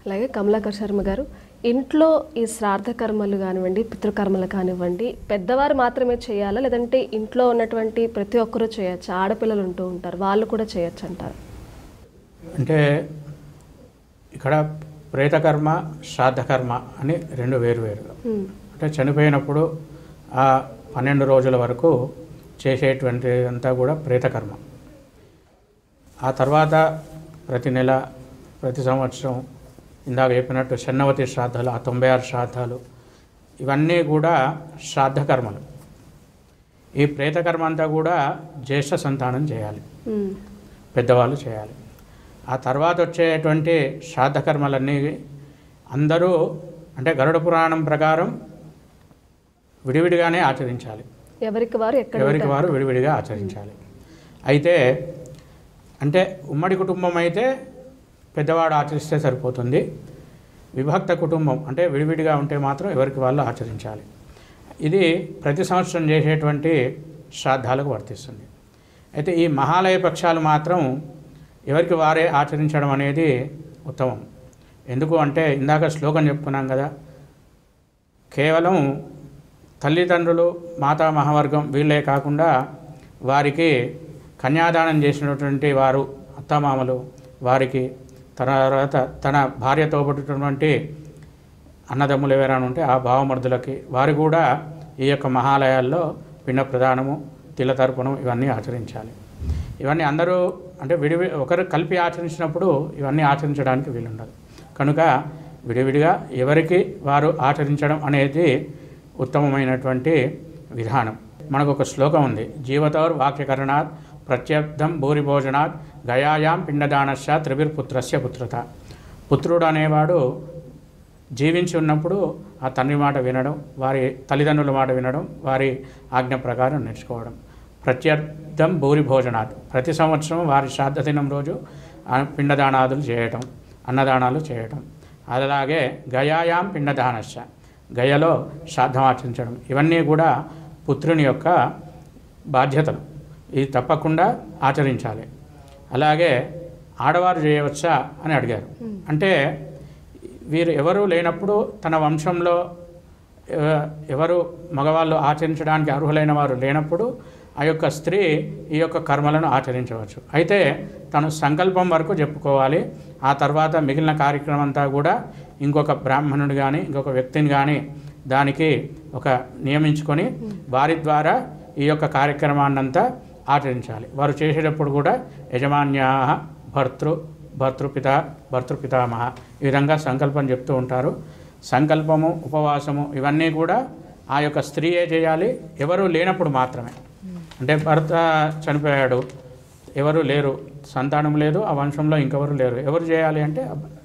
అలాగే కమలాకర్ శర్మ గారు, ఇంట్లో ఈ శ్రాద్ధ కర్మలు కానివ్వండి, పితృకర్మలు కానివ్వండి, పెద్దవారు మాత్రమే చేయాలా, లేదంటే ఇంట్లో ఉన్నటువంటి ప్రతి ఒక్కరూ చేయొచ్చు? ఆడపిల్లలు ఉంటూ ఉంటారు, వాళ్ళు కూడా చేయొచ్చు అంటారు? అంటే ఇక్కడ ప్రేతకర్మ, శ్రాద్ధకర్మ అని రెండు వేరువేరుగా. అంటే చనిపోయినప్పుడు ఆ 12 రోజుల వరకు చేసేటువంటి అంతా కూడా ప్రేతకర్మ. ఆ తర్వాత ప్రతి నెల, ప్రతి సంవత్సరం ఇందాక చెప్పినట్టు షణ్ణవతి శ్రాద్ధాలు, ఆ 96 శ్రాద్ధాలు, ఇవన్నీ కూడా శ్రాద్ధకర్మలు. ఈ ప్రేతకర్మ అంతా కూడా జ్యేష్ఠ సంతానం చేయాలి, పెద్దవాళ్ళు చేయాలి. ఆ తర్వాత వచ్చేటువంటి శ్రాద్ధకర్మలన్నీ అందరూ అంటే గరుడ పురాణం ప్రకారం విడివిడిగానే ఆచరించాలి. ఎవరికి వారు విడివిడిగా ఆచరించాలి. అయితే అంటే ఉమ్మడి కుటుంబం అయితే పెద్దవాడు ఆచరిస్తే సరిపోతుంది. విభక్త కుటుంబం అంటే విడివిడిగా ఉంటే మాత్రం ఎవరికి వాళ్ళు ఆచరించాలి. ఇది ప్రతి సంవత్సరం చేసేటువంటి శ్రాద్ధాలకు వర్తిస్తుంది. అయితే ఈ మహాలయ పక్షాలు మాత్రం ఎవరికి వారే ఆచరించడం అనేది ఉత్తమం. ఎందుకు అంటే ఇందాక శ్లోకం చెప్పుకున్నాం కదా, కేవలం తల్లిదండ్రులు, మాతా మహావర్గం వీళ్ళే కాకుండా వారికి కన్యాదానం చేసినటువంటి వారు అత్తమామలు, వారికి తర్వాత తన భార్యతో పట్టినటువంటి అన్నదమ్ములు ఎవరైనా ఉంటే ఆ భావమర్దులకి వారు కూడా ఈ యొక్క మహాలయాల్లో పిండ ప్రదానము, తిలతర్పణం ఇవన్నీ ఆచరించాలి. ఇవన్నీ అందరూ అంటే ఒకరు కలిపి ఆచరించినప్పుడు ఇవన్నీ ఆచరించడానికి వీలుండదు. కనుక విడివిడిగా ఎవరికి వారు ఆచరించడం అనేది ఉత్తమమైనటువంటి విధానం. మనకు ఒక శ్లోకం ఉంది, జీవతోర్ వాక్యకరణాత్ ప్రత్యర్థం భూరిభోజనాత్ గయాయాం పిండదానస్య త్రిభిర్పుత్రస్య పుత్రత. పుత్రుడు అనేవాడు జీవించి ఉన్నప్పుడు ఆ తండ్రి మాట వినడం, వారి తల్లిదండ్రుల మాట వినడం, వారి ఆజ్ఞ ప్రకారం నేర్చుకోవడం. ప్రత్యర్థం భూరిభోజనాత్, ప్రతి సంవత్సరం వారి శ్రాద్ధ దినం రోజు పిండదానాదులు చేయటం, అన్నదానాలు చేయటం. అలాగే గయాయాం పిండదానస్య, గయలో శ్రాద్ధం ఆచరించడం. ఇవన్నీ కూడా పుత్రుని యొక్క బాధ్యతలు, ఇది తప్పకుండా ఆచరించాలి. అలాగే ఆడవారు చేయవచ్చా అని అడిగారు. అంటే వీరు ఎవరు లేనప్పుడు తన వంశంలో ఎవరు మగవాళ్ళు ఆచరించడానికి అర్హులైన వారు లేనప్పుడు ఆ యొక్క స్త్రీ ఈ యొక్క కర్మలను ఆచరించవచ్చు. అయితే తను సంకల్పం వరకు చెప్పుకోవాలి. ఆ తర్వాత మిగిలిన కార్యక్రమం అంతా కూడా ఇంకొక బ్రాహ్మణుడు కానీ ఇంకొక వ్యక్తిని కానీ దానికి ఒక నియమించుకొని వారి ద్వారా ఈ యొక్క కార్యక్రమాన్నంతా ఆచరించాలి. వారు చేసేటప్పుడు కూడా యజమాన్యా భర్తృపితామహ ఈ విధంగా సంకల్పం చెప్తూ ఉంటారు. సంకల్పము, ఉపవాసము ఇవన్నీ కూడా ఆ యొక్క స్త్రీయే చేయాలి, ఎవరు లేనప్పుడు మాత్రమే. అంటే భర్త చనిపోయాడు, ఎవరు లేరు, సంతానం లేదు, ఆ వంశంలో ఇంకెవరు లేరు, ఎవరు చేయాలి అంటే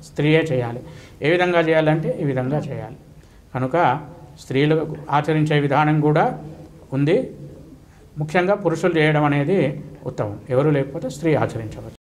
స్త్రీయే చేయాలి. ఏ విధంగా చేయాలంటే ఈ విధంగా చేయాలి. కనుక స్త్రీలు ఆచరించే విధానం కూడా ఉంది. ముఖ్యంగా పురుషులు చేయడం అనేది ఉత్తమం. ఎవరు లేకపోతే స్త్రీ ఆచరించవచ్చు.